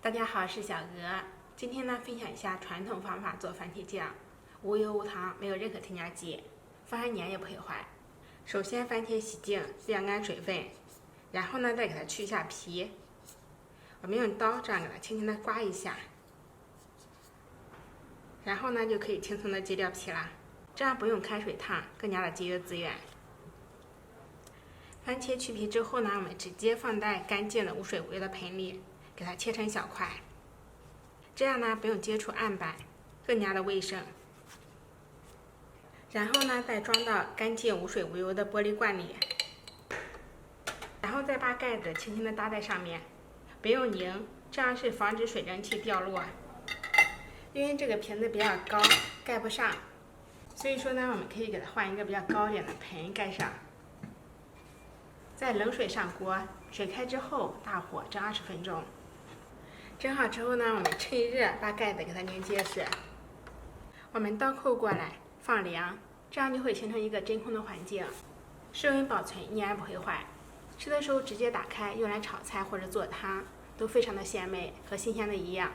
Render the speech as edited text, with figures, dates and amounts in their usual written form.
大家好，我是小鹅。今天呢，分享一下传统方法做番茄酱，无油无糖，没有任何添加剂，放1年也不会坏。首先，番茄洗净，晾干水分，然后呢，再给它去一下皮。我们用刀这样给它轻轻的刮一下，然后呢，就可以轻松的揭掉皮啦。这样不用开水烫，更加的节约资源。番茄去皮之后呢，我们直接放在干净的无水无油的盆里，给它切成小块，这样呢不用接触案板，更加的卫生。然后呢，再装到干净无水无油的玻璃罐里，然后再把盖子轻轻的搭在上面，不用拧，这样是防止水蒸气掉落。因为这个瓶子比较高，盖不上，所以说呢，我们可以给它换一个比较高一点的盆盖上。在冷水上锅，水开之后大火蒸20分钟。蒸好之后呢，我们趁热把盖子给它拧结实。我们倒扣过来放凉，这样就会形成一个真空的环境，室温保存1年不会坏。吃的时候直接打开，用来炒菜或者做汤，都非常的鲜美，和新鲜的一样。